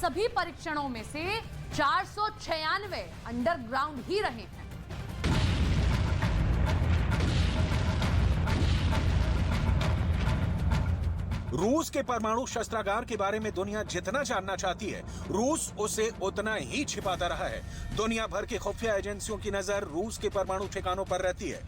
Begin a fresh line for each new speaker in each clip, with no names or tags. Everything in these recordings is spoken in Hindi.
सभी परीक्षणों में से 496 अंडरग्राउंड ही रहे हैं।
रूस के परमाणु शस्त्रागार के बारे में दुनिया जितना जानना चाहती है, रूस उसे उतना ही छिपाता रहा है। दुनिया भर की खुफिया एजेंसियों की नजर रूस के परमाणु ठिकानों पर रहती है।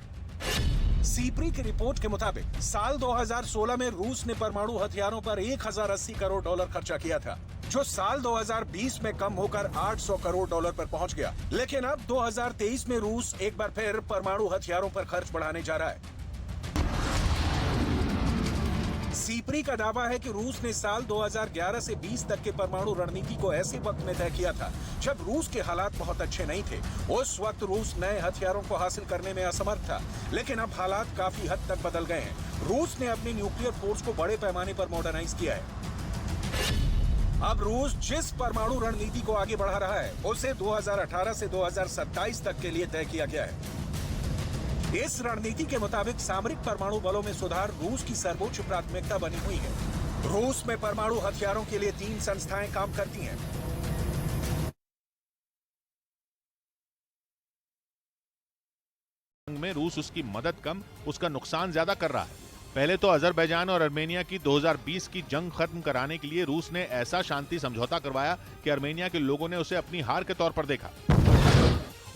सीप्री की रिपोर्ट के मुताबिक साल 2016 में रूस ने परमाणु हथियारों पर 1080 करोड़ डॉलर खर्चा किया था, जो साल 2020 में कम होकर 800 करोड़ डॉलर पर पहुंच गया। लेकिन अब 2023 में रूस एक बार फिर परमाणु हथियारों पर खर्च बढ़ाने जा रहा है। सीप्री का दावा है कि रूस ने साल 2011 से 20 तक के परमाणु रणनीति को ऐसे वक्त में तय किया था जब रूस के हालात बहुत अच्छे नहीं थे। उस वक्त रूस नए हथियारों को हासिल करने में असमर्थ था, लेकिन अब हालात काफी हद तक बदल गए हैं। रूस ने अपनी न्यूक्लियर फोर्स को बड़े पैमाने पर मॉडर्नाइज किया है। अब रूस जिस परमाणु रणनीति को आगे बढ़ा रहा है, उसे 2018 से 2027 तक के लिए तय किया गया है। इस रणनीति के मुताबिक सामरिक परमाणु बलों में सुधार रूस की सर्वोच्च प्राथमिकता बनी हुई है। रूस में परमाणु हथियारों के लिए 3 संस्थाएं काम करती हैं।
में रूस उसकी मदद कम, उसका नुकसान ज्यादा कर रहा है। पहले तो अजरबैजान और आर्मेनिया की 2020 की जंग खत्म कराने के लिए रूस ने ऐसा शांति समझौता करवाया कि आर्मेनिया के लोगों ने उसे अपनी हार के तौर पर देखा।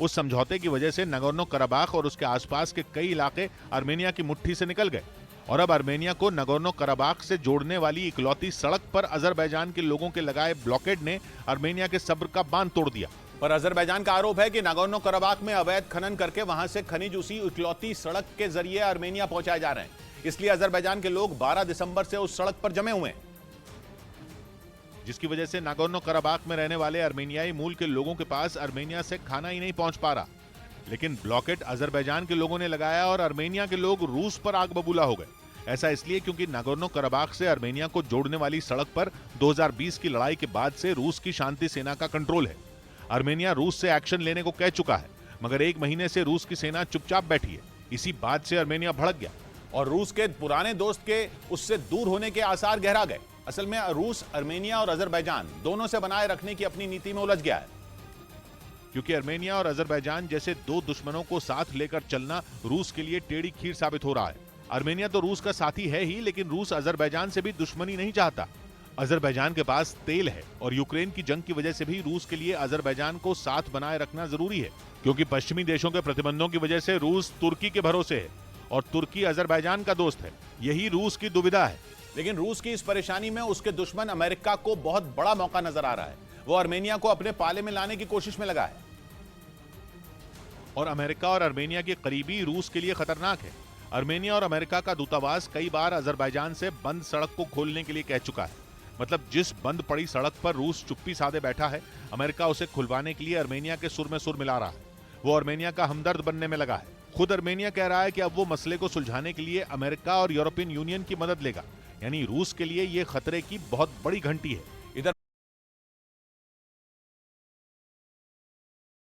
उस समझौते की वजह से नगोर्नो कराबाख और उसके आसपास के कई इलाके आर्मेनिया की मुट्ठी से निकल गए और अब आर्मेनिया को नगोर्नो कराबाख से जोड़ने वाली इकलौती सड़क पर अजरबैजान के लोगों के लगाए ब्लॉकेड ने आर्मेनिया के सब्र का बांध तोड़ दिया।
पर अजरबैजान का आरोप है कि नगोर्नो कराबाख में अवैध खनन करके वहां से खनिज उसी इकलौती सड़क के जरिए आर्मेनिया पहुंचाए जा रहे हैं। इसलिए अजरबैजान के लोग 12 दिसंबर से उस सड़क पर जमे हुए हैं,
जिसकी वजह से नागोर्नो कराबाख में रहने वाले आर्मेनियाई मूल के लोगों के पास आर्मेनिया से खाना ही नहीं पहुंच पा रहा। लेकिन ब्लॉकेड अजरबैजान के लोगों ने लगाया और आर्मेनिया के लोग रूस पर आग बबूला हो गए। ऐसा इसलिए क्योंकि नागोर्नो कराबाख से आर्मेनिया को जोड़ने वाली सड़क पर 2020 की लड़ाई के बाद से रूस की शांति सेना का कंट्रोल है। आर्मेनिया रूस से एक्शन लेने को कह चुका है, मगर 1 महीने से रूस की सेना चुपचाप बैठी है। इसी बात से आर्मेनिया भड़क गया
और रूस के पुराने दोस्त के उससे दूर होने के आसार गहरा गए। असल में रूस आर्मेनिया और अजरबैजान दोनों से बनाए रखने की अपनी नीति में उलझ गया है।
क्योंकि आर्मेनिया और अजरबैजान जैसे 2 दुश्मनों को साथ लेकर चलना रूस के लिए टेढ़ी खीर साबित हो रहा है। आर्मेनिया तो रूस का साथी है ही, लेकिन रूस अजरबैजान से भी दुश्मनी नहीं चाहता। अजरबैजान के पास तेल है और यूक्रेन की जंग की वजह से भी रूस के लिए अजरबैजान को साथ बनाए रखना जरूरी है, क्योंकि पश्चिमी देशों के प्रतिबंधों की वजह से रूस तुर्की के भरोसे है और तुर्की अजरबैजान का दोस्त है। यही रूस की दुविधा है।
लेकिन रूस की इस परेशानी में उसके दुश्मन अमेरिका को बहुत बड़ा मौका नजर आ रहा है। वो आर्मेनिया को अपने पाले में लाने की कोशिश में लगा है
और अमेरिका और आर्मेनिया की करीबी रूस के लिए खतरनाक है। आर्मेनिया और अमेरिका का दूतावास कई बार अजरबैजान से बंद सड़क को खोलने के लिए कह चुका है। मतलब जिस बंद पड़ी सड़क पर रूस चुप्पी साधे बैठा है, अमेरिका उसे खुलवाने के लिए आर्मेनिया के सुर में सुर मिला रहा है। वो आर्मेनिया का हमदर्द बनने में लगा है। खुद आर्मेनिया कह रहा है कि अब वो मसले को सुलझाने के लिए अमेरिका और यूरोपियन यूनियन की मदद लेगा। यानी रूस के लिए ये खतरे की बहुत बड़ी घंटी है।